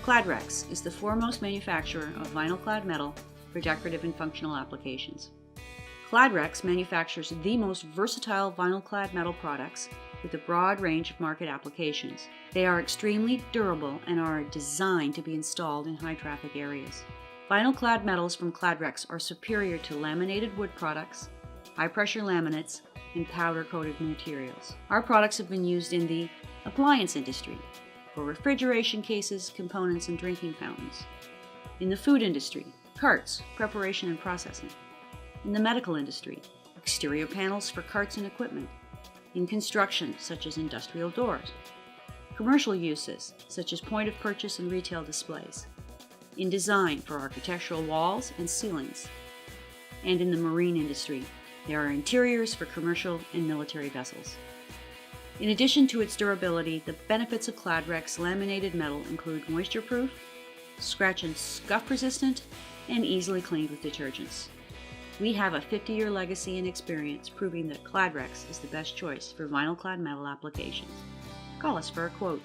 CLAD REX is the foremost manufacturer of vinyl clad metal for decorative and functional applications. CLAD REX manufactures the most versatile vinyl clad metal products with a broad range of market applications. They are extremely durable and are designed to be installed in high traffic areas. Vinyl clad metals from CLAD REX are superior to laminated wood products, high pressure laminates, and powder coated materials. Our products have been used in the appliance industry for refrigeration cases, components, and drinking fountains. In the food industry, carts, preparation and processing. In the medical industry, exterior panels for carts and equipment. In construction, such as industrial doors. Commercial uses, such as point of purchase and retail displays. In design, for architectural walls and ceilings. And in the marine industry, there are interiors for commercial and military vessels. In addition to its durability, the benefits of CLAD REX laminated metal include moisture-proof, scratch and scuff resistant, and easily cleaned with detergents. We have a 50-year legacy and experience proving that CLAD REX is the best choice for vinyl clad metal applications. Call us for a quote.